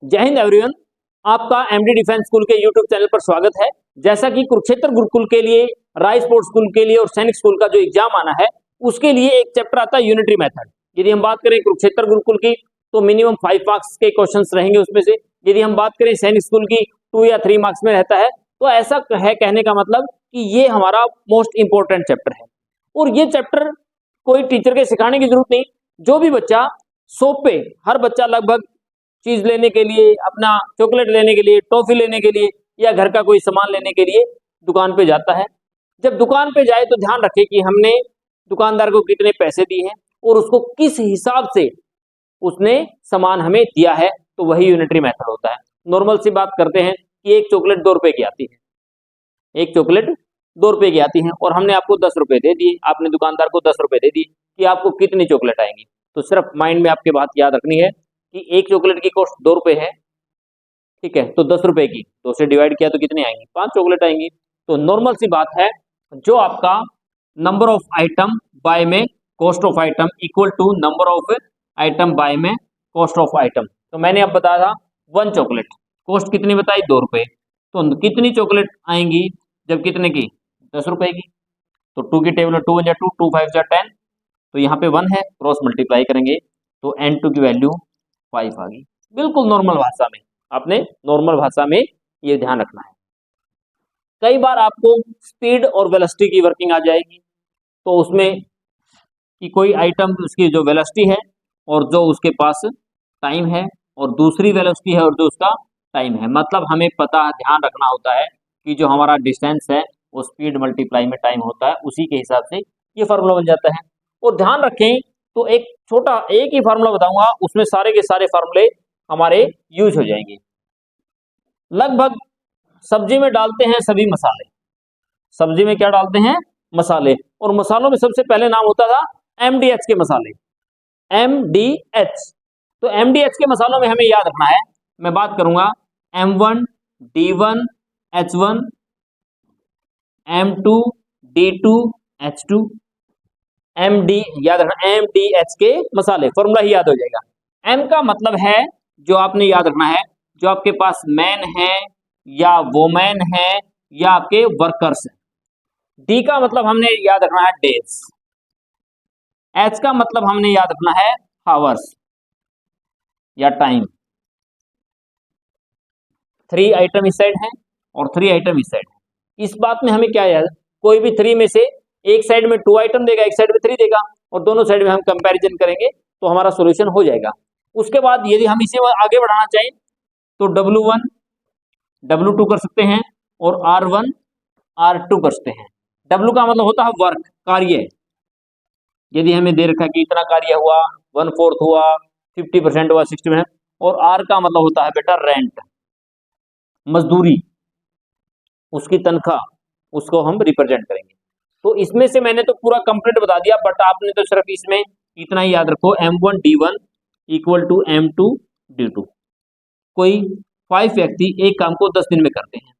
जय हिंद एवरीवन, आपका MD defence school के यूट्यूब चैनल पर स्वागत है। जैसा कि कुरुक्षेत्र गुरुकुल के लिए, राय स्पोर्ट्स स्कूल के लिए और सैनिक स्कूल का जो एग्जाम आना है उसके लिए एक चैप्टर आता है यूनिटरी मेथड। यदि हम बात करें कुरुक्षेत्र गुरुकुल की तो मिनिमम 5 मार्क्स के क्वेश्चंस रहेंगे उसमें से। यदि हम बात करें सैनिक स्कूल की 2 या 3 मार्क्स में रहता है। तो ऐसा है कहने का मतलब कि ये हमारा मोस्ट इंपॉर्टेंट चैप्टर है और ये चैप्टर कोई टीचर के सिखाने की जरूरत नहीं। जो भी बच्चा शॉप पे, हर बच्चा लगभग चीज लेने के लिए, अपना चॉकलेट लेने के लिए, टॉफी लेने के लिए या घर का कोई सामान लेने के लिए दुकान पे जाता है। जब दुकान पे जाए तो ध्यान रखे कि हमने दुकानदार को कितने पैसे दिए हैं और उसको किस हिसाब से उसने सामान हमें दिया है, तो वही यूनिटरी मेथड होता है। नॉर्मल सी बात करते हैं कि एक चॉकलेट 2 रुपए की आती है, एक चॉकलेट 2 रुपए की आती है और हमने आपको 10 रुपए दे दिए, आपने दुकानदार को 10 रुपए दे दिए कि आपको कितनी चॉकलेट आएंगी। तो सिर्फ माइंड में आपके बात याद रखनी है कि एक चॉकलेट की कॉस्ट 2 रुपए है, ठीक है, तो 10 रुपए की 2 से डिवाइड किया तो कितनी आएंगी, 5 चॉकलेट आएंगी। तो नॉर्मल सी बात है, जो आपका नंबर ऑफ आइटम बाय में cost of item equal to number of item buy में कॉस्ट ऑफ आइटम। तो मैंने अब बताया था 1 चॉकलेट कॉस्ट कितनी बताई, 2 रुपए। तो कितनी चॉकलेट आएंगी जब कितने की, 10 रुपए की। तो 2 की टेबल में 2 1 2, 2 5 10, तो यहाँ पे 1 है, क्रॉस मल्टीप्लाई करेंगे तो n2 की वैल्यू 5 आ गई। बिल्कुल नॉर्मल भाषा में, आपने नॉर्मल भाषा में ये ध्यान रखना है। कई बार आपको स्पीड और वेलोसिटी की वर्किंग आ जाएगी, तो उसमें कि कोई आइटम उसकी जो वेलोसिटी है और जो उसके पास टाइम है और दूसरी वेलोसिटी है और जो उसका टाइम है, मतलब हमें पता ध्यान रखना होता है कि जो हमारा डिस्टेंस है वो स्पीड मल्टीप्लाई में टाइम होता है, उसी के हिसाब से ये फार्मूला बन जाता है। और ध्यान रखें, तो एक छोटा एक ही फार्मूला बताऊंगा, उसमें सारे के सारे फार्मूले हमारे यूज हो जाएंगे। लगभग सब्जी में डालते हैं सभी मसाले, सब्जी में क्या डालते हैं, मसाले, और मसालों में सबसे पहले नाम होता था एमडीएच के मसाले, एमडीएच। तो एमडीएच के मसालों में हमें याद रखना है, मैं बात करूंगा M1 D1 H1 M2 D2 H2 MD, याद रखना MDH के मसाले, फॉर्मूला ही याद हो जाएगा। M का मतलब है, जो आपने याद रखना है, जो आपके पास मैन है या वोमैन है या आपके वर्कर्स हैं। D का मतलब हमने याद रखना है डेज। H का मतलब हमने याद रखना है हावर्स या टाइम। 3 आइटम इस साइड है और 3 आइटम इस साइड है। इस बात में हमें क्या याद, कोई भी 3 में से एक साइड में 2 आइटम देगा, एक साइड में 3 देगा और दोनों साइड में हम कंपैरिजन करेंगे तो हमारा सॉल्यूशन हो जाएगा। उसके बाद यदि हम इसे आगे बढ़ाना चाहें तो W1 W2 कर सकते हैं और R1 R2 कर सकते हैं। W का मतलब होता है वर्क, कार्य। यदि हमें दे रखा कि इतना कार्य हुआ, 1/4 हुआ, 50% हुआ, 60%, और R का मतलब होता है बेटा रेंट, मजदूरी, उसकी तनख्वाह, उसको हम रिप्रेजेंट करेंगे। तो इसमें से मैंने तो पूरा कंप्लीट बता दिया, बट आपने तो सिर्फ इसमें इतना ही याद रखो, M1 D1 equal to M2 D2। कोई 5 व्यक्ति एक काम को 10 दिन में करते हैं,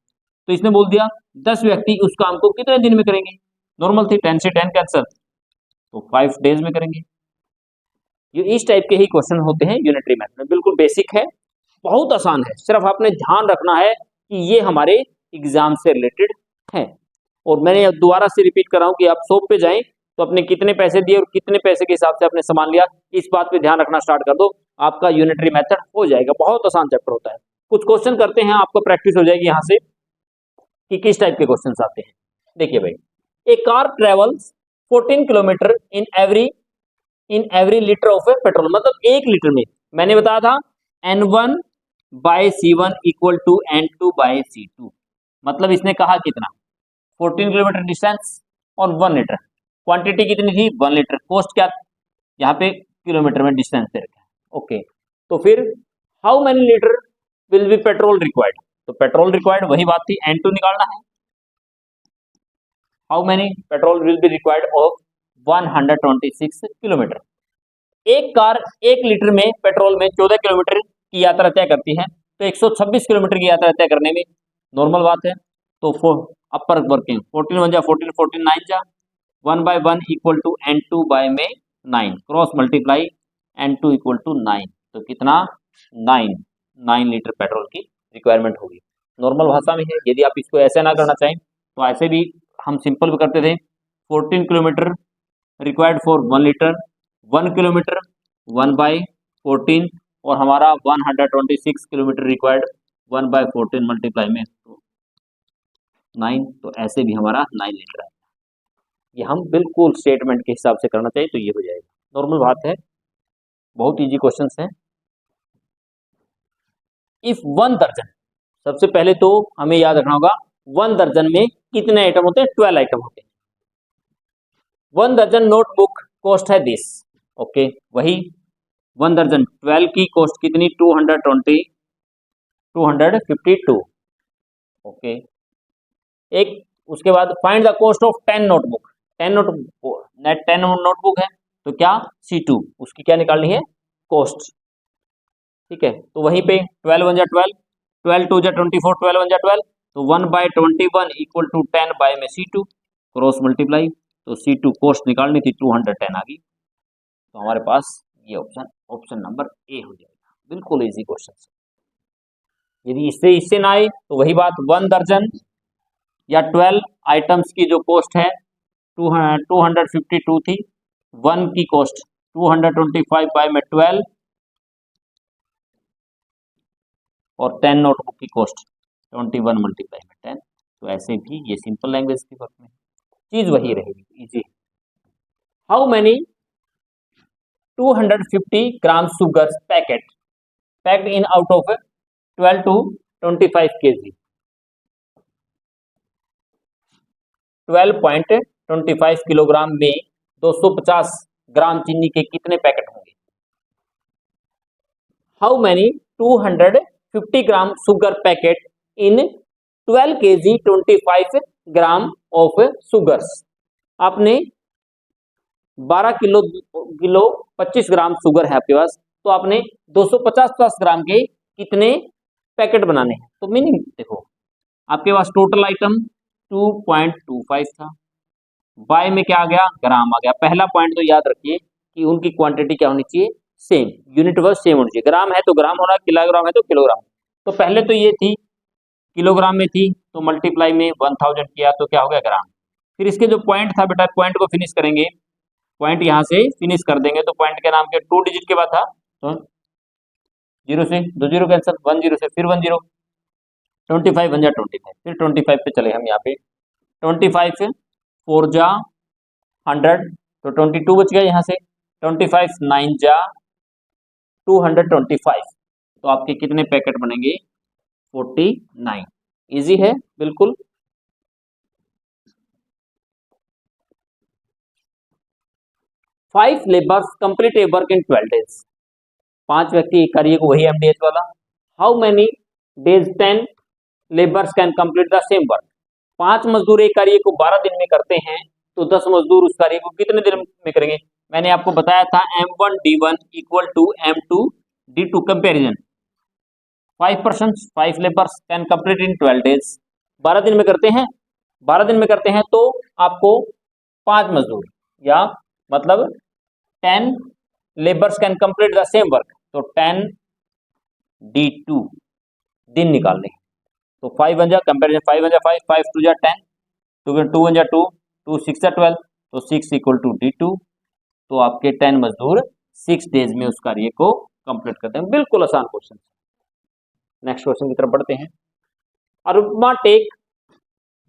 तो इसने बोल दिया 10 व्यक्ति उस काम को कितने दिन में करेंगे। नॉर्मल थी 10 से 10 कैंसर, तो 5 डेज में करेंगे। ये इस टाइप के ही क्वेश्चन होते हैं यूनिटरी मैथड में। बिल्कुल बेसिक है, बहुत आसान है, सिर्फ आपने ध्यान रखना है कि ये हमारे एग्जाम से रिलेटेड है। और मैंने दोबारा से रिपीट कर रहा हूं कि आप शॉप पे जाएं तो अपने कितने पैसे दिए और कितने पैसे के हिसाब से आपने सामान लिया, इस बात पे ध्यान रखना स्टार्ट कर दो, आपका यूनिटरी मेथड हो जाएगा। बहुत आसान चैप्टर होता है। कुछ क्वेश्चन करते हैं, आपको प्रैक्टिस हो जाएगी यहाँ से कि किस टाइप के क्वेश्चन आते हैं। देखिए भाई, a car travels 14 kilometre in every litre of petrol, मतलब 1 लीटर में, मैंने बताया था N1 bye C1 equal to N2 bye C2, मतलब इसने कहा कितना, 14 किलोमीटर डिस्टेंस और 1 लीटर, क्वांटिटी कितनी थी, 1 लीटर, कॉस्ट क्या, यहाँ पे किलोमीटर में डिस्टेंस दे रखा है। ओके, तो फिर how many litre will be petrol required, तो पेट्रोल रिक्वायर्ड वही बात थी, N2 निकालना है। How many petrol will be required of 126 kilometre. एक कार 1 लीटर में पेट्रोल में 14 किलोमीटर की यात्रा तय करती है, तो 126 किलोमीटर की यात्रा तय करने में नॉर्मल बात है। तो अपर वर्किंग 14 1 जा 14, 14 9 जा 1 by 1 equal to N2 bye में 9, cross multiply N2 equal to 9, तो कितना 9, 9 लीटर पेट्रोल की रिक्वायरमेंट होगी। नॉर्मल भाषा में है, यदि आप इसको ऐसे ना करना चाहें तो ऐसे भी हम सिंपल भी करते थे। 14 kilometre required for 1 litre, 1 kilometre 1/14 और हमारा 126 किलोमीटर रिक्वायर्ड 1/14 मल्टीप्लाई में 9, तो ऐसे भी हमारा 9 लीटर है। ये हम बिल्कुल स्टेटमेंट के हिसाब से करना चाहिए तो ये हो जाएगा। नॉर्मल बात है, बहुत इजी क्वेश्चंस हैं। इफ 1 दर्जन, सबसे पहले तो हमें याद रखना होगा 1 दर्जन में कितने आइटम होते हैं, 12 आइटम होते हैं। 1 दर्जन नोटबुक कॉस्ट है दिस, ओके। वही 1 दर्जन 12 की कॉस्ट कितनी, 252, ओके। एक उसके बाद find the cost of 10 notebook, 10 notebook net 10 notebook है तो क्या C2 उसकी क्या निकालनी है, कॉस्ट, ठीक है। तो वहीं पे 12 1 जा 12, 12 2 जा 24, 12 1 जा 12, तो 1/21 इक्वल टू 10 बाय में C2 क्रॉस मल्टीप्लाई, तो C2 कॉस्ट निकालनी थी 210 आ गई। तो हमारे पास ये ऑप्शन नंबर ए हो जाएगा। बिल्कुल इजी क्वेश्चन। यदि इससे ना आए तो वही बात, 1 दर्जन या 12 आइटम्स की जो कॉस्ट है 252 थी, 1 की कॉस्ट 225 बाय में 12 और 10 नोटबुक की कॉस्ट 21 मल्टीप्लाई में 10, तो ऐसे भी ये सिंपल लैंग्वेज की वर्क में चीज वही रहेगी, easy. How many 250 gram sugar packet packed in out of 12 to 25 kg, 12.25 kilogram में 250 ग्राम चीनी के कितने पैकेट होंगे। How many 250 gram sugar packet in 12 kg 25 gram of sugars. आपने 12 किलो 25 ग्राम शुगर है आपके पास, तो आपने 250 ग्राम के कितने पैकेट बनाने हैं। तो मीनिंग देखो, आपके पास टोटल आइटम 2.25 था, बाय में क्या आ गया, ग्राम आ गया। पहला पॉइंट तो याद रखिए कि उनकी क्वांटिटी क्या होनी चाहिए, सेम, यूनिट वर्ड सेम होनी चाहिए। ग्राम है तो ग्राम होना, किलोग्राम है तो किलोग्राम। तो पहले तो ये थी किलोग्राम में थी, तो मल्टीप्लाई में 1000 किया तो क्या हो गया, ग्राम। फिर इसके जो पॉइंट था बेटा, पॉइंट को फिनिश करेंगे, पॉइंट यहाँ से फिनिश कर देंगे, तो पॉइंट के नाम के 2 डिजिट के बाद था, तो 0 से 2 0 कैंसिल, 1 0 से फिर 1 0, 25 1 जा 25, फिर 25 पे चले हम यहाँ पे, 25 4 जा 100, तो 22 बच गया यहाँ से, 25 9 जा 225, तो आपके कितने पैकेट बनेंगे, 49। इजी है बिल्कुल। Five labours complete A work in 12 days, 5 व्यक्ति एक कार्य को, वही एमडीएच वाला। How many days 10 labours can complete the same work, 5 मजदूर एक कार्य को 12 दिन में करते हैं, तो 10 मजदूर उस कार्य को कितने दिन में करेंगे। मैंने आपको बताया था M1D1 equal to M2D2 comparison. 5 labours can complete in 12 days, 12 दिन में करते हैं, 12 दिन में करते हैं तो आपको 5 मजदूर, या मतलब 10 labours can complete the same work, तो 10D2 दिन निकालने। तो 5 1 जा कंपेरिजन, 5 1 जा 5, 5 2 जा 10, 2 1 जा 2, 2 6 जा 12, तो 6 इक्वल टू D2, तो आपके 10 मजदूर 6 डेज में उस कार्य को कंप्लीट करते हैं। बिल्कुल आसान क्वेश्चन। नेक्स्ट क्वेश्चन की तरफ बढ़ते हैं। Anupama take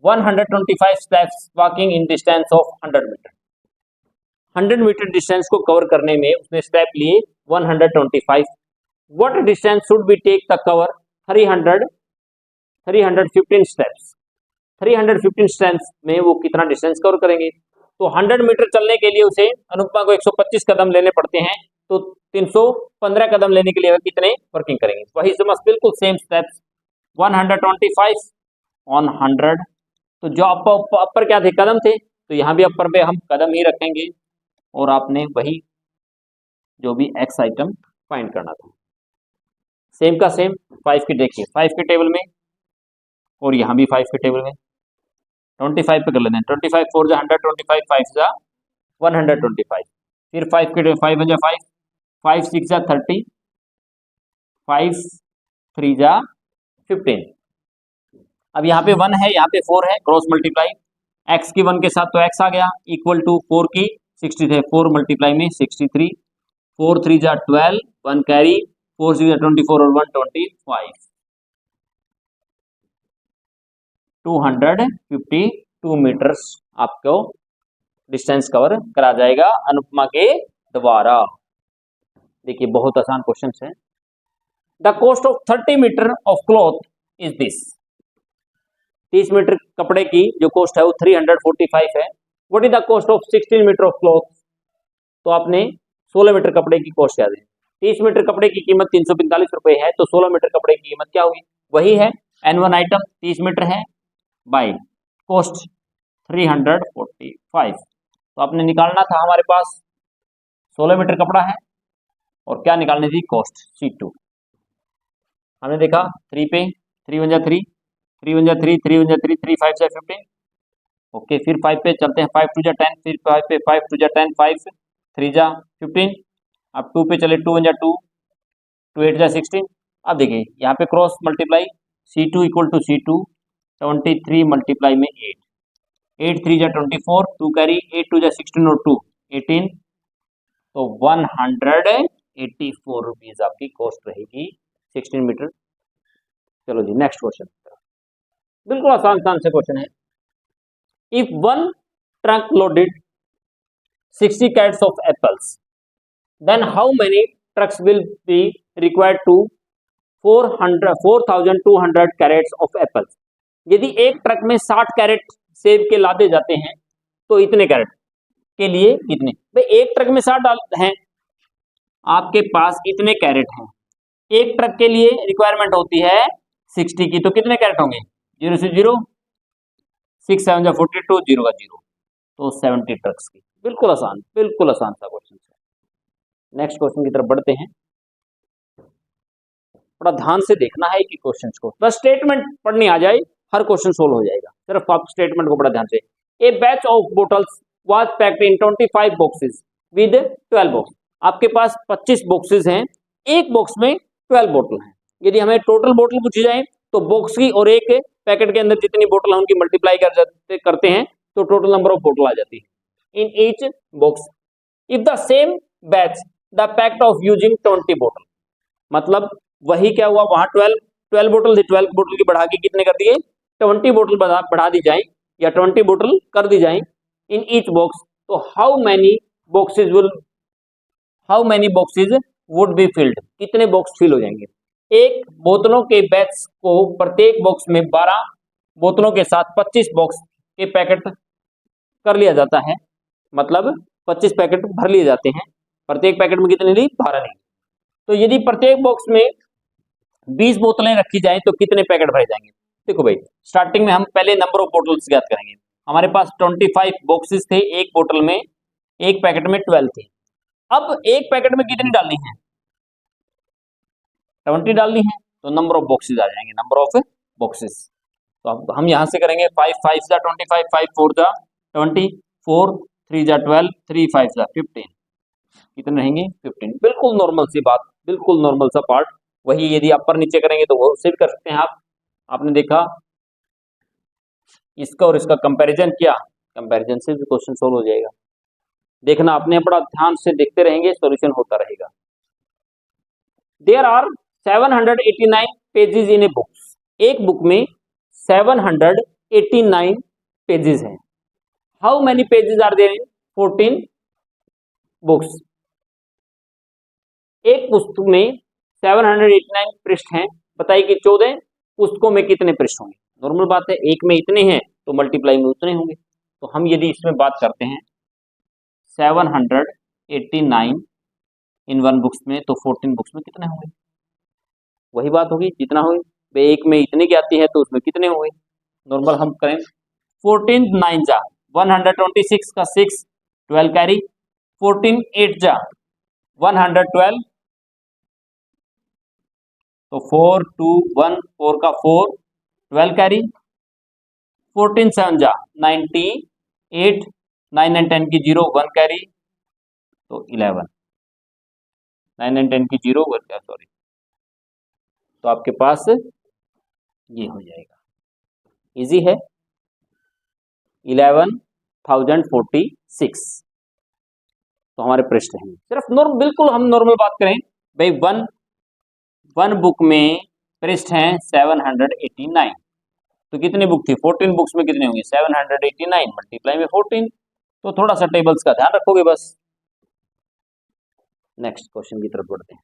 125 steps walking in distance of 100 metre, 100 metre distance को कवर करने में उसने स्टेप लिए 125। What distance should be take the cover 315 steps, 315 steps में वो कितना डिस्टेंस कवर करेंगे। तो 100 मीटर चलने के लिए उसे अनुपमा को 125 कदम लेने पड़ते हैं, तो 315 कदम लेने के लिए कितने वर्किंग करेंगे। वही समझ, बिल्कुल सेम स्टेप्स, 125 ऑन 100, तो जो अपर क्या थे, कदम थे, तो यहाँ भी अपर पे हम कदम ही रखेंगे, और आपने वही जो भी एक्स आइटम फाइंड करना था, सेम का सेम। 5 की देखिए, 5 के टेबल में, और यहाँ भी 5 के टेबल में, 25 पे कर लेते हैं। 25 4 जा 100, 25 5 जा 125, फिर 5 के 5 1 जा 5, 5 6 जा 30, 5 3 जा 15। अब यहाँ पे 1 है, यहाँ पे 4 है, क्रॉस मल्टीप्लाई x की 1 के साथ तो x आ गया इक्वल टू 4 की 60 थे, 4 मल्टीप्लाई में 63, 4 3 जा 12, 1 कैरी, 4 6 जा 24 और 1 25, 252 मीटर्स आपको डिस्टेंस कवर करा जाएगा अनुपमा के द्वारा। देखिए बहुत आसान क्वेश्चन है। The cost of 30 metre of cloth is this. 30 metre कपड़े की जो कॉस्ट है वो 345 है। What is the cost of 16 metre of cloth? तो आपने 16 मीटर कपड़े की कॉस्ट याद है। 30 मीटर कपड़े की कीमत 345 रुपए है, तो 16 मीटर कपड़े की कीमत क्या होगी? वही है N1 आइटम 30 मीटर है बाई कॉस्ट 345। तो आपने निकालना था, हमारे पास 16 मीटर कपड़ा है और क्या निकालनी थी? Cost C2। हमने देखा 3 पे 3 1 जा 3, 3 1 जा 3, 3 1 जा 3, 3 5 जा 15। ओके, फिर 5 पे चलते हैं, 5 2 जा 10, फिर 5 पे 5 2 जा 10, 5 3 जा 15। अब 2 पे चले, 2 1 जा 2, 2 8 जा 16। अब देखिए यहाँ पे cross multiply C2 equal to C2 23 multiply में 8, 8 3 जा 24, 2 कैरी, 8 2 जा 16 और 2 18, तो 184 रुपीज आपकी कॉस्ट रहेगी 16 मीटर। चलो जी नेक्स्ट क्वेश्चन, बिल्कुल आसान से क्वेश्चन है। If one truck loaded 60 crates of apples, then how many trucks will be required to 4200 crates of apples. यदि एक ट्रक में 60 कैरेट सेब के लादे जाते हैं तो इतने कैरेट के लिए कितने? भाई एक ट्रक में 60 हैं, आपके पास इतने कैरेट हैं, एक ट्रक के लिए रिक्वायरमेंट होती है 60 की, तो कितने कैरेट होंगे? 0 से 0, 6 7 जा 42, 0 का 0, तो 70 ट्रक्स की। बिल्कुल आसान सा क्वेश्चन है। नेक्स्ट क्वेश्चन की तरफ बढ़ते हैं। थोड़ा ध्यान से देखना है कि क्वेश्चंस को, बस स्टेटमेंट पढ़नी आ जाए हर क्वेश्चन सोल्व हो जाएगा, सिर्फ आप स्टेटमेंट को बड़ा ध्यान से। A batch of bottles was packed in 25 boxes with 12 box. आपके पास 25 बॉक्सेस हैं, एक बॉक्स में 12 बोतल हैं। यदि हमें टोटल बोतल पूछी जाए तो बॉक्स की और एक पैकेट के अंदर जितनी बोतल है उनकी मल्टीप्लाई करते हैं तो टोटल नंबर ऑफ बोतल आ जाती है in each box. If the same batch the packed of using 20 बोतल, मतलब वही क्या हुआ, वहां 12 बोतल थी, 12 बोतल की बढ़ा के कितने कर दिए? 20 बोतल बढ़ा दी जाए या 20 बोतल कर दी जाए इन ईच बॉक्स, तो how many boxes would be filled, कितने बॉक्स फिल हो जाएंगे? एक बोतलों के बैच को प्रत्येक बॉक्स में 12 बोतलों के साथ 25 बॉक्स के पैकेट कर लिया जाता है, मतलब 25 पैकेट भर लिए जाते हैं। प्रत्येक पैकेट में कितने ली? 12 ली। तो यदि प्रत्येक बॉक्स में 20 बोतलें रखी जाए तो कितने पैकेट भरे जाएंगे? देखो भाई, स्टार्टिंग में हम पहले नंबर ऑफ बोतल्स ज्ञात करेंगे। हमारे पास 25 बॉक्सेस थे, एक बोतल में, एक पैकेट में 12 थे। अब एक पैकेट में कितनी डालनी है? 20 डालनी है, तो नंबर ऑफ बॉक्सेस आ जाएंगे, नंबर ऑफ बॉक्सेस। तो अब हम यहां से करेंगे 5 5 जा 25, 5 4 जा 20, 4 3 जा 12, 3 5 जा 15, कितने रहेंगे? 15। बिल्कुल नॉर्मल सी बात, बिल्कुल नॉर्मल सा पार्ट। वही यदि अपर नीचे करेंगे तो वो उससे भी कर सकते हैं आप। आपने देखा इसका और इसका कंपैरिजन किया, कंपैरिजन से भी क्वेश्चन सोल्व हो जाएगा। देखना, अपने बड़ा ध्यान से देखते रहेंगे, सॉल्यूशन होता रहेगा। There are 789 pages in a books. एक बुक में 789 पेजेस हैं। How many pages are there in 14 books. एक पुस्तक में 789 पृष्ठ हैं, बताइए कि 14 पुस्तकों में कितने पृष्ठ होंगे? नॉर्मल बात है, एक में इतने हैं तो मल्टीप्लाई में उतने होंगे। तो हम यदि इसमें बात करते हैं 789 इन 1 बुक्स में, तो 14 बुक्स में कितने होंगे? वही बात होगी जितना होगी, एक में इतने की आती है तो उसमें कितने होंगे? नॉर्मल हम करें 14 9 जा 126 का 6 12 कैरी, 14 8 जा 112, तो 4 2 1 4 का 4 12 कैरी, 14 7 जा 98, 9 9 10 की 0 1 कैरी, तो 11, 9 9 10 की 0 1 क्या, सॉरी तो आपके पास ये हो जाएगा, इजी है, 11,046। तो हमारे पृष्ठ हैं सिर्फ नॉर्मल, बिल्कुल हम नॉर्मल बात करें भाई, वन बुक में पृष्ठ हैं 789, तो कितनी बुक थी, 14 बुक्स में कितने होंगे, 789 मल्टीप्लाई में 14, तो थोड़ा सा टेबल्स का ध्यान रखोगे बस। नेक्स्ट क्वेश्चन की तरफ बढ़ते हैं।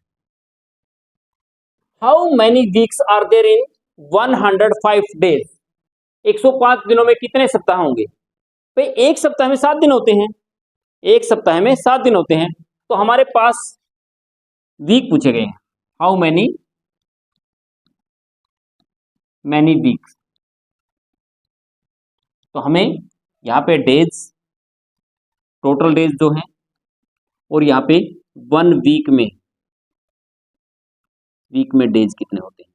How many weeks are there in 105 days, 105 दिनों में कितने सप्ताह होंगे भाई, एक सप्ताह में 7 दिन होते हैं, एक सप्ताह में 7 दिन होते हैं, तो हमारे पास वीक पूछे गए हैं, हाउ मैनी वीक्स, तो हमें यहाँ पे डेज, टोटल डेज जो हैं, और यहाँ पे 1 वीक में डेज कितने होते हैं,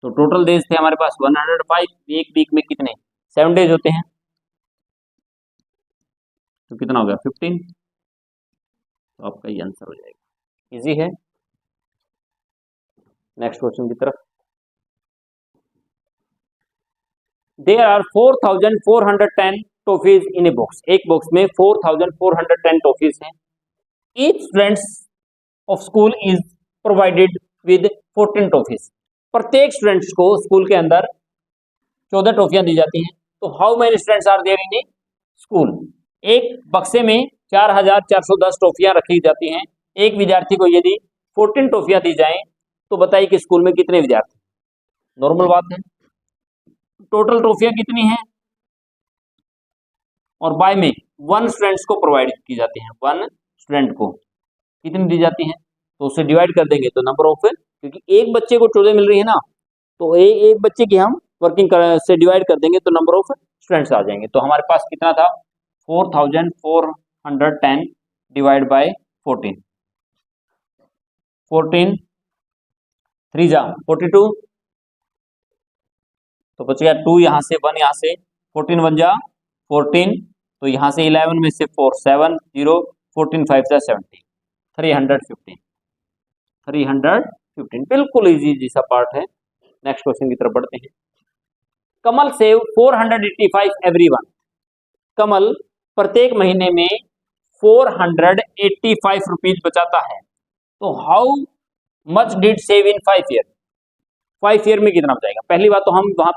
तो टोटल डेज थे हमारे पास 105, एक वीक में कितने 7 डेज होते हैं, तो कितना हो गया 15, तो आपका ये आंसर हो जाएगा, इजी है। नेक्स्ट क्वेश्चन की तरफ। There are 4,410 toffees in a box, एक बॉक्स में 4,410 टॉफीज हैं, each students of school is provided with 14 toffees, प्रत्येक स्टूडेंट्स को स्कूल के अंदर 14 टॉफियां दी जाती हैं, तो how many students are there in a school, एक बक्से में 4,410 टॉफियां रखी जाती हैं, एक विद्यार्थी को यदि 14 टॉफियां दी जाएं तो बताइए कि स्कूल में कितने विद्यार्थी, नॉर्मल बात है, टोटल ट्रॉफियां कितनी हैं, और बाय में 1 स्टूडेंट्स को प्रोवाइड की जाती हैं, 1 स्टूडेंट को कितनी दी जाती हैं, तो उससे डिवाइड कर देंगे तो नंबर ऑफ, क्योंकि एक बच्चे को 14 मिल रही है ना, तो एक बच्चे की हम वर्किंग से डिवाइड कर देंगे तो नंबर ऑफ स्टूडेंट्स आ जाएंगे, तो हमारे पास कितना था 4,410 डिवाइड बाय 14, 14 3 जा 42, तो बच गया 2 यहाँ से 1 यहाँ से, 14 1 जा 14, तो यहाँ से 11 में से 4 7 0, 14 5 जा 70, 315, बिल्कुल इजी सा पार्ट है। नेक्स्ट क्वेश्चन की तरफ बढ़ते हैं। कमल सेव 485 एवरीवन, कमल प्रत्येक महीने में 485 रुपीज बचाता है, तो how much did save in 5 year, 5 year में कितना बचाएगा, पहली बात तो हम वहां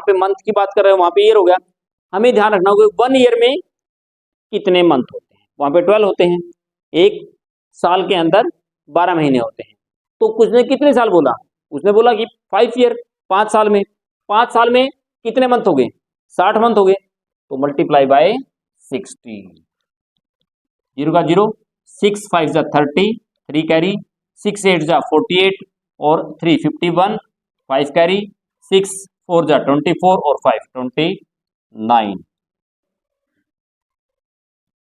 पे मंथ की बात कर रहे हैं, वहां पे ईयर हो गया, हमें ध्यान रखना होगा 1 ईयर में कितने मंथ होते हैं, वहां पे 12 होते हैं, एक साल के अंदर 12 महीने होते हैं, तो कुछ ने कितने साल बोला, उसने बोला कि 5 ईयर, 5 साल में, 5 साल में कितने मंथ हो गए, 60 मंथ हो गए, तो मल्टीप्लाई बाय 60, 0 का 0, 6 5 जा 30, 3 कैरी, 6 8 जा 48 और 3 51, 5 कैरी, 6 4 जा 24 और 5 29,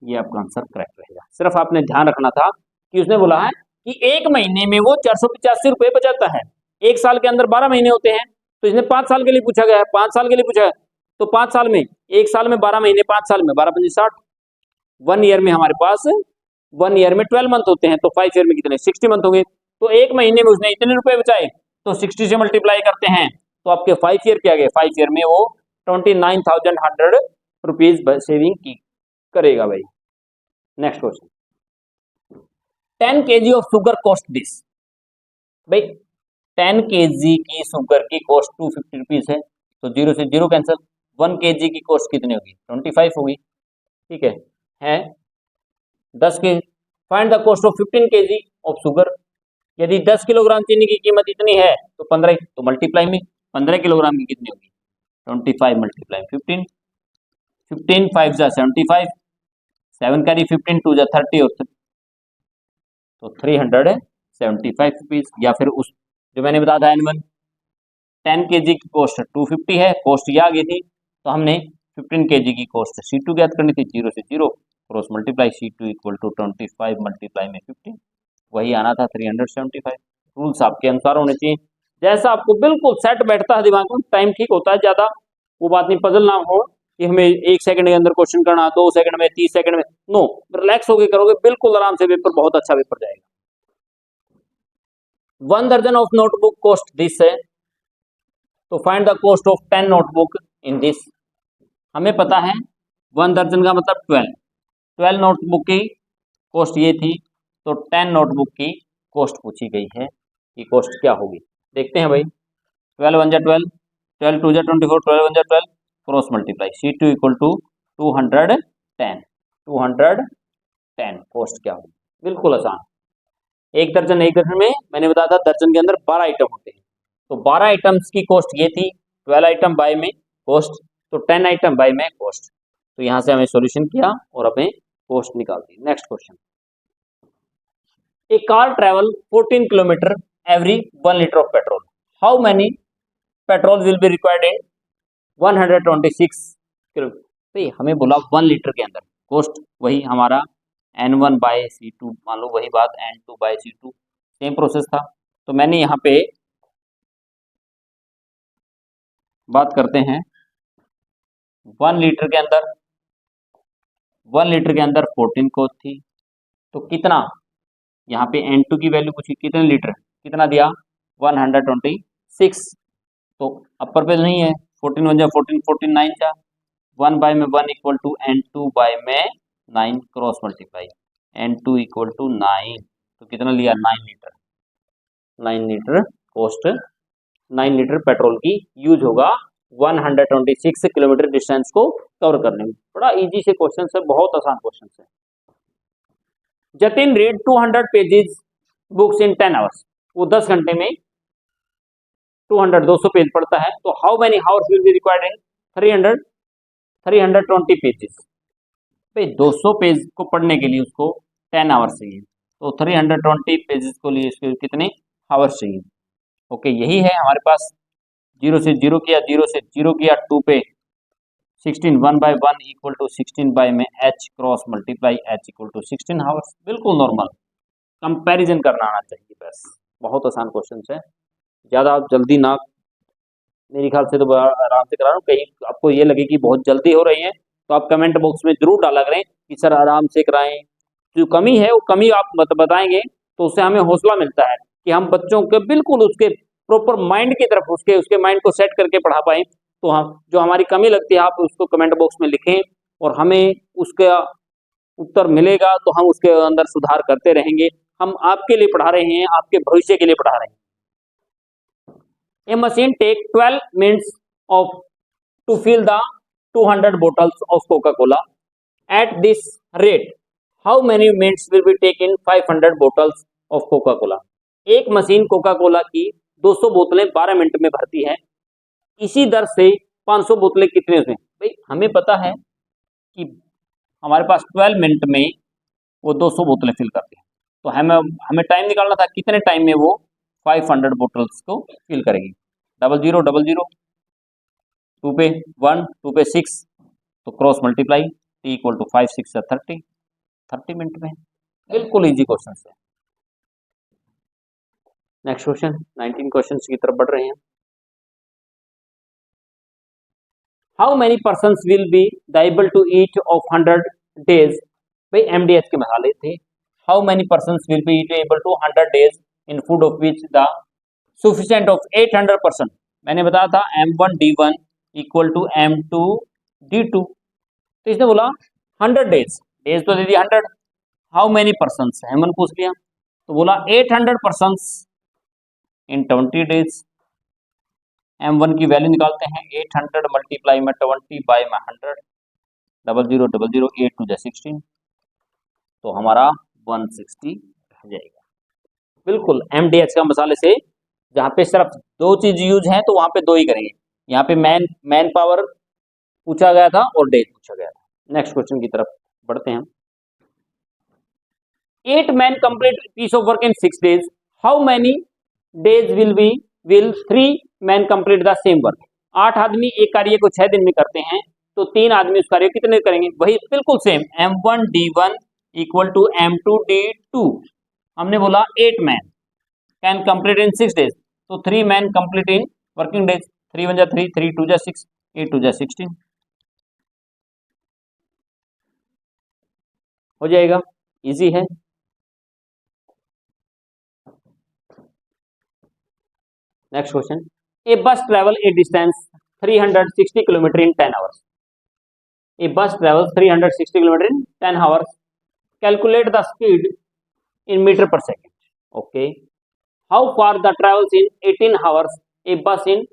ये आपका आंसर करेक्ट रहेगा। सिर्फ आपने ध्यान रखना था कि उसने बोला है कि एक महीने में वो 485 रुपए बचाता है, एक साल के अंदर 12 महीने होते हैं, तो इसने 5 साल के लिए पूछा गया है, 5 साल के लिए पूछा है, तो 5 साल में, एक साल में 12 महीने, 5 साल में 12 5 60, 1 ईयर में हमारे पास 1 ईयर में 12 मंथ होते हैं, तो 5 ईयर में कितने 60 मंथ हो गए, तो एक महीने में उसने इतने रुपए बचाए, तो 60 से मल्टीप्लाई करते हैं तो आपके 5 ईयर क्या गए, 5 ईयर में वो 29,100 रुपीज सेविंग की करेगा भाई। Next question, 10 kg of sugar cost this, भाई 10 kg की शुगर की कॉस्ट 250 रुपीज है, तो 0 से 0 कैंसिल, 1 kg की कॉस्ट कितनी होगी 25 होगी, ठीक है 10 के, find the cost of 15 kg of sugar, यदि 10 किलोग्राम चीनी की कीमत इतनी है तो 15, तो मल्टीप्लाई में 15 किलोग्राम की कितनी होगी 25 मल्टीप्लाई 15, 15 5 जा 75, 7 कैरी 15 2 जा 30 और तो 375 रुपीज, या फिर उस जो मैंने बताया था N1 10 kg की कॉस्ट 250 है, कॉस्ट ये आ गई थी, तो हमने 15 kg की कॉस्ट C2 ज्ञात करनी थी, 0 से 0 cross multiply C2 equal to 25 multiply में 15, वही आना था 375। रूल्स आपके अनुसार होने चाहिए, जैसा आपको बिल्कुल सेट बैठता है दिमाग में, टाइम ठीक होता है ज्यादा, वो बात नहीं, पजल ना हो कि हमें 1 सेकंड के अंदर क्वेश्चन करना, 2 सेकंड में, 30 सेकंड में, नो, रिलैक्स होकर करोगे बिल्कुल आराम से, पेपर बहुत अच्छा पेपर जाएगा। 1 दर्जन ऑफ नोटबुक कॉस्ट दिस है, तो find the cost of 10 notebook in this. हमें पता है 1 दर्जन का मतलब 12 नोटबुक की कॉस्ट ये थी, तो 10 नोटबुक की कॉस्ट पूछी गई है कि कॉस्ट क्या होगी। देखते हैं भाई, 12 1 जा 12, 12 2 जा 24, 12 1 जा 12, cross multiply C2 equal to 210, 210 cost क्या होगी। बिल्कुल आसान। एक दर्जन में मैंने बताया था दर्जन के अंदर 12 आइटम होते हैं, तो 12 आइटम्स की कॉस्ट ये थी, 12 आइटम बाय में कॉस्ट, तो 10 आइटम बाय में कॉस्ट। तो यहां से हमें सॉल्यूशन किया और हमें कॉस्ट निकाल दी। Next question, a car travel 14 kilometre every 1 litre of petrol, how many petrol will be required in 126 kilo. तो हमें बोला 1 लीटर के अंदर कॉस्ट वही हमारा N1 बाय C2, मान लो वही बात N2 bye C2, same process था। तो मैंने यहाँ पे बात करते हैं 1 लीटर के अंदर, 1 लीटर के अंदर 14 कॉस्ट थी, तो कितना यहाँ पे N2 की वैल्यू पूछी, कितने लीटर, कितना दिया 126, तो अपर पे नहीं है, 14 1 जा 14, 14 9 जा 1 बाय में 1 इक्वल टू N2 बाय में 9 cross multiply N2 equal to 9, तो कितना लिया 9 litre, 9 litre cost, 9 litre petrol की यूज होगा 126 किलोमीटर डिस्टेंस को कवर करने में। बड़ा इजी से क्वेश्चन है, बहुत आसान क्वेश्चन है। जतिन रीड 200 पेजेस बुक्स इन 10 आवर्स, वो 10 घंटे में 200 पेज पढ़ता है, तो how many hours will be required in 320 pages. भाई 200 पेज को पढ़ने के लिए उसको 10 आवर्स चाहिए, तो 320 पेजेस को लिए इसके कितने आवर्स चाहिए। ओके, यही है हमारे पास। 0 से 0 किया, 0 से 0 किया, 2 पे 16, 1 बाय 1 इक्वल टू 16 बाय में H cross multiply H equal to 16 hours. बिल्कुल नॉर्मल, कंपैरिजन करना आना चाहिए बस। बहुत आसान क्वेश्चन है, ज़्यादा आप जल्दी ना, मेरे ख्याल से तो आराम से करा रहा हूँ। कहीं आपको ये लगे कि बहुत जल्दी हो रही है तो आप कमेंट बॉक्स में जरूर डाला करें कि सर आराम से कराएं, जो कमी है वो कमी आप बताएंगे, तो उससे हमें हौसला मिलता है कि हम बच्चों के बिल्कुल उसके प्रॉपर माइंड की तरफ उसके माइंड को सेट करके पढ़ा पाए। तो हम जो हमारी कमी लगती है आप उसको कमेंट बॉक्स में लिखें और हमें उसका उत्तर मिलेगा, तो हम उसके अंदर सुधार करते रहेंगे। हम आपके लिए पढ़ा रहे हैं, आपके भविष्य के लिए पढ़ा रहे हैं। A machine take 12 minutes of to fill the 200 bottles of Coca-Cola. At this rate, how many minutes will be taken 500 bottles of Coca-Cola? एक मशीन कोका कोला की 200 बोतलें 12 मिनट में भरती है, इसी दर से 500 बोतलें कितने उसमें। भाई हमें पता है कि हमारे पास 12 मिनट में वो 200 बोतलें फिल करते हैं, तो हमें टाइम निकालना था कितने टाइम में वो 500 बोतल्स को फिल करेगी। 00 00 2 पे 1 2 पे 6, तो cross multiply T equal to 5 6 30, 30 minute में। बिल्कुल इजी क्वेश्चन है। नेक्स्ट क्वेश्चन, 19 क्वेश्चन की तरफ बढ़ रहे हैं। How many person will be the able to eat of 100 days. भाई MDH के मसाले थे। How many person will be able to 100 days in food of which the sufficient of 800%। मैंने बताया था M1D1 इक्वल टू M2D2, तो इसने बोला 100 डेज, डेज तो दे दिया 100, हाउ मेनी पर्सन्स M1 पूछ लिया, तो बोला 800 पर्सन्स इन 20 डेज। M1 की वैल्यू निकालते हैं, 800 मल्टीप्लाई में 20 बाय में 100, 00 00 8 2 16, तो हमारा 160 रह जाएगा। बिल्कुल MDH का मसाले से जहाँ पे सिर्फ 2 चीज यूज है तो वहां पे 2 ही करेंगे। यहाँ पे मैन पावर पूछा गया था और डेज पूछा गया था। नेक्स्ट क्वेश्चन की तरफ बढ़ते हैं। 8 men complete piece of work in 6 days. How many days will 3 men complete the same work? 8 आदमी एक कार्य को 6 दिन में करते हैं, तो 3 आदमी उस कार्य कितने करेंगे। वही बिल्कुल same, M1D1 equal to M2D2। हमने बोला 8 man can complete in 6 days, तो 3 man complete in working days. 3 1 जा 3, 3 2 जा 6, 8 2 जा 16 हो जाएगा। इजी है। Next question, a bus travel a distance 360 kilometre in 10 hours. A bus travel 360 kilometre in 10 hours. Calculate the speed in meter per second. Okay, how far the travels in 18 hours a bus in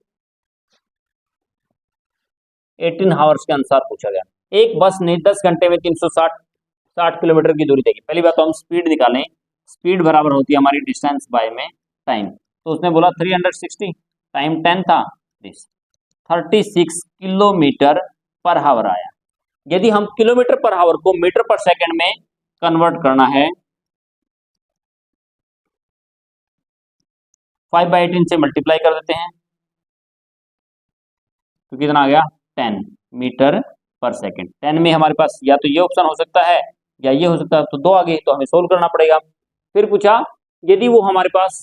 18 hours के अनुसार पूछा गया। एक बस ने 10 घंटे में 360 kilometre की दूरी देगी। पहली बात तो हम स्पीड निकालें, स्पीड बराबर होती है हमारी डिस्टेंस बाय में टाइम। तो उसने बोला 360, टाइम 10 था, 36 किलोमीटर पर आवर आया। यदि हम किलोमीटर पर आवर को मीटर पर सेकंड में कन्वर्ट करना है, 5/18 से मल्टीप्लाई कर देते हैं तो कितना आ गया 10 मीटर पर सेकंड। 10 में हमारे पास या तो ये ऑप्शन हो सकता है या ये हो सकता है, तो 2 आ गए, तो हमें सोल्व करना पड़ेगा। फिर पूछा यदि वो हमारे पास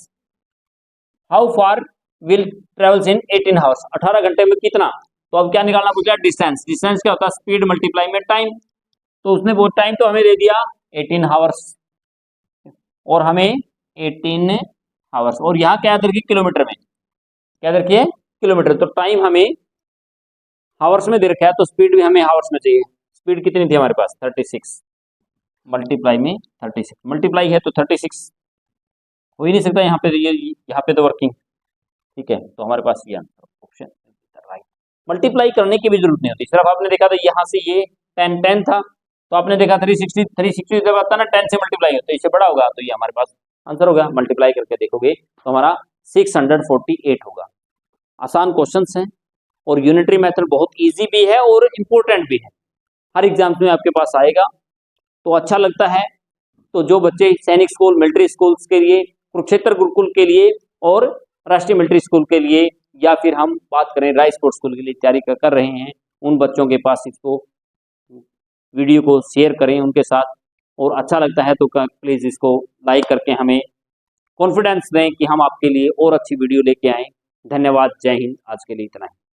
how far will travels in 18 hours, 18 घंटे में कितना, तो अब क्या निकालना पूछा, डिस्टेंस। डिस्टेंस क्या होता है, स्पीड मल्टीप्लाई में टाइम। तो उसने वो टाइम तो हमें दे दिया 18 आवर्स और हमें 18 आवर्स, और यहाँ क्या याद रखिए किलोमीटर में, क्या याद रखिए किलोमीटर। तो टाइम हमें आवर्स में दे रखा है तो स्पीड भी हमें आवर्स में चाहिए। स्पीड कितनी थी हमारे पास 36, मल्टीप्लाई में 36, मल्टीप्लाई है तो 36 हो ही नहीं सकता यहाँ पे, ये यहाँ पे तो वर्किंग, ठीक है। तो हमारे पास ये आंसर ऑप्शन राइट। मल्टीप्लाई करने की भी जरूरत नहीं होती, सिर्फ आपने देखा था यहाँ से ये 10 था तो आपने देखा 360 जब आता ना 10 से मल्टीप्लाई होता है, इससे बड़ा होगा तो ये हमारे पास आंसर होगा। मल्टीप्लाई करके देखोगे तो हमारा 648 होगा। आसान क्वेश्चंस हैं और यूनिटरी मेथड बहुत इजी भी है और इम्पोर्टेंट भी है, हर एग्जाम्स में आपके पास आएगा। तो अच्छा लगता है तो जो बच्चे सैनिक स्कूल, मिलिट्री स्कूल्स के लिए, कुरुक्षेत्र गुरुकुल के लिए और राष्ट्रीय मिलिट्री स्कूल के लिए, या फिर हम बात करें राइस स्पोर्ट्स स्कूल के लिए तैयारी कर रहे हैं, उन बच्चों के पास इसको वीडियो को शेयर करें उनके साथ, और अच्छा लगता है तो प्लीज़ इसको लाइक करके हमें कॉन्फिडेंस दें कि हम आपके लिए और अच्छी वीडियो लेके आएँ। धन्यवाद, जय हिंद। आज के लिए इतना ही।